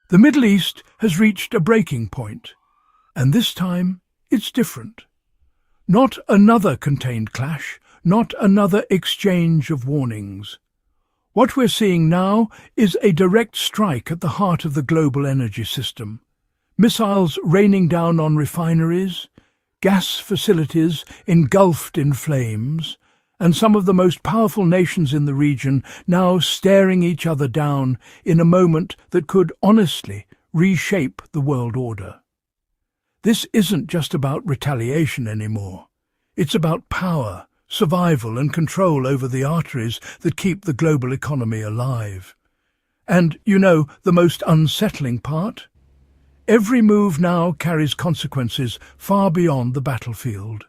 The Middle East has reached a breaking point, and this time it's different. Not another contained clash, not another exchange of warnings. What we're seeing now is a direct strike at the heart of the global energy system. Missiles raining down on refineries, gas facilities engulfed in flames, and some of the most powerful nations in the region now staring each other down in a moment that could honestly reshape the world order. This isn't just about retaliation anymore. It's about power, survival and control over the arteries that keep the global economy alive. And, the most unsettling part? Every move now carries consequences far beyond the battlefield.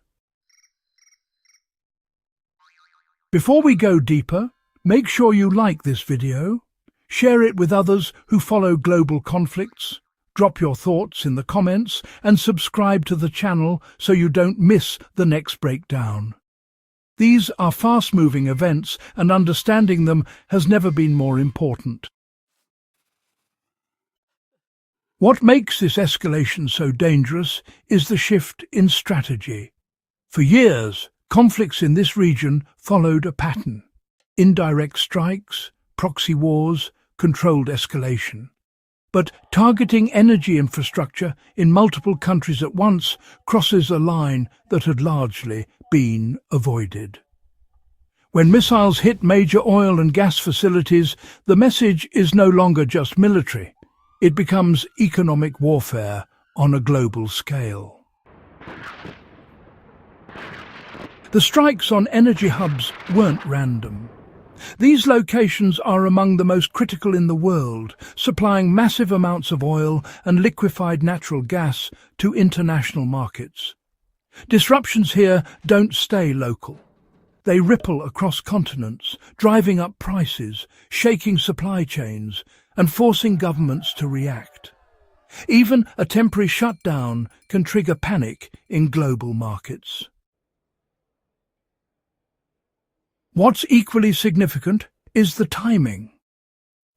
Before we go deeper, make sure you like this video, share it with others who follow global conflicts, drop your thoughts in the comments and subscribe to the channel so you don't miss the next breakdown. These are fast-moving events and understanding them has never been more important. What makes this escalation so dangerous is the shift in strategy. For years, conflicts in this region followed a pattern: indirect strikes, proxy wars, controlled escalation. But targeting energy infrastructure in multiple countries at once crosses a line that had largely been avoided. When missiles hit major oil and gas facilities, the message is no longer just military. It becomes economic warfare on a global scale. The strikes on energy hubs weren't random. These locations are among the most critical in the world, supplying massive amounts of oil and liquefied natural gas to international markets. Disruptions here don't stay local. They ripple across continents, driving up prices, shaking supply chains, and forcing governments to react. Even a temporary shutdown can trigger panic in global markets. What's equally significant is the timing.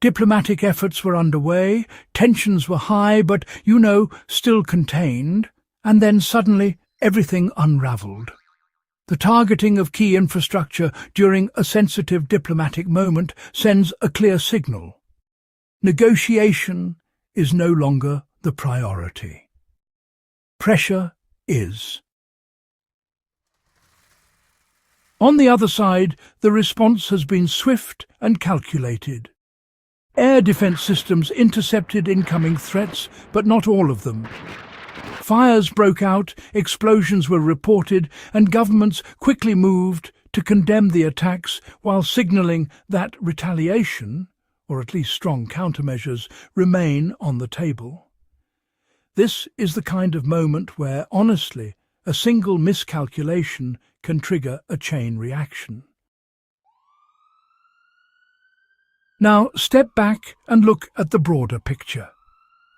Diplomatic efforts were underway, tensions were high but, still contained, and then suddenly everything unravelled. The targeting of key infrastructure during a sensitive diplomatic moment sends a clear signal. Negotiation is no longer the priority. Pressure is. On the other side, the response has been swift and calculated. Air defence systems intercepted incoming threats, but not all of them. Fires broke out, explosions were reported, and governments quickly moved to condemn the attacks while signalling that retaliation, or at least strong countermeasures, remain on the table. This is the kind of moment where, honestly, a single miscalculation can trigger a chain reaction. Now, step back and look at the broader picture.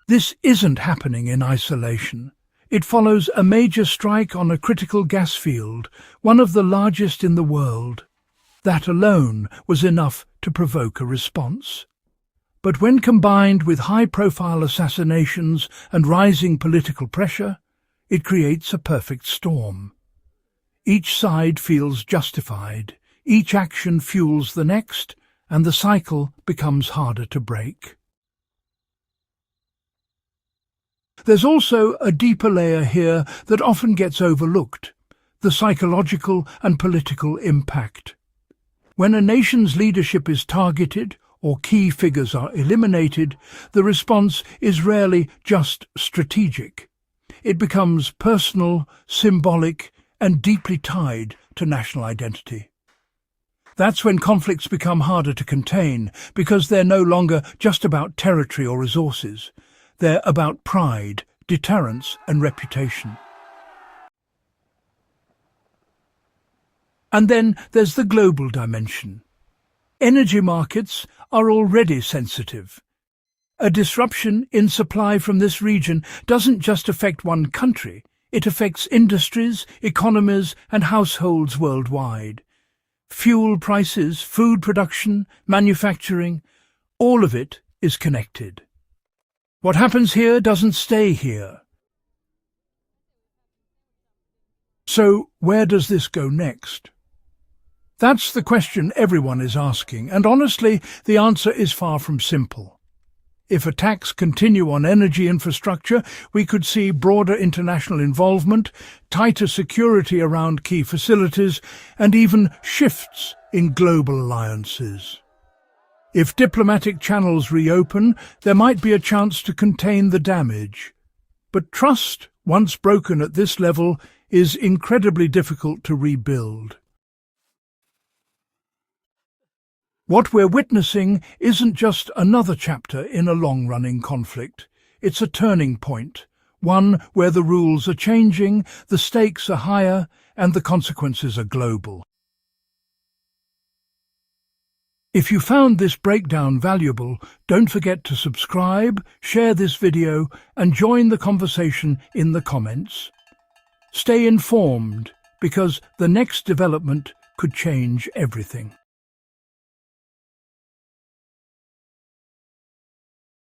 This isn't happening in isolation. It follows a major strike on a critical gas field, one of the largest in the world. That alone was enough to provoke a response. But when combined with high-profile assassinations and rising political pressure, it creates a perfect storm. Each side feels justified, each action fuels the next, and the cycle becomes harder to break. There's also a deeper layer here that often gets overlooked: the psychological and political impact. When a nation's leadership is targeted or key figures are eliminated, the response is rarely just strategic. It becomes personal, symbolic, and deeply tied to national identity. That's when conflicts become harder to contain, because they're no longer just about territory or resources. They're about pride, deterrence, and reputation. And then there's the global dimension. Energy markets are already sensitive. A disruption in supply from this region doesn't just affect one country, it affects industries, economies, and households worldwide. Fuel prices, food production, manufacturing, all of it is connected. What happens here doesn't stay here. So, where does this go next? That's the question everyone is asking, and honestly, the answer is far from simple. If attacks continue on energy infrastructure, we could see broader international involvement, tighter security around key facilities, and even shifts in global alliances. If diplomatic channels reopen, there might be a chance to contain the damage. But trust, once broken at this level, is incredibly difficult to rebuild. What we're witnessing isn't just another chapter in a long-running conflict. It's a turning point, one where the rules are changing, the stakes are higher, and the consequences are global. If you found this breakdown valuable, don't forget to subscribe, share this video, and join the conversation in the comments. Stay informed, because the next development could change everything.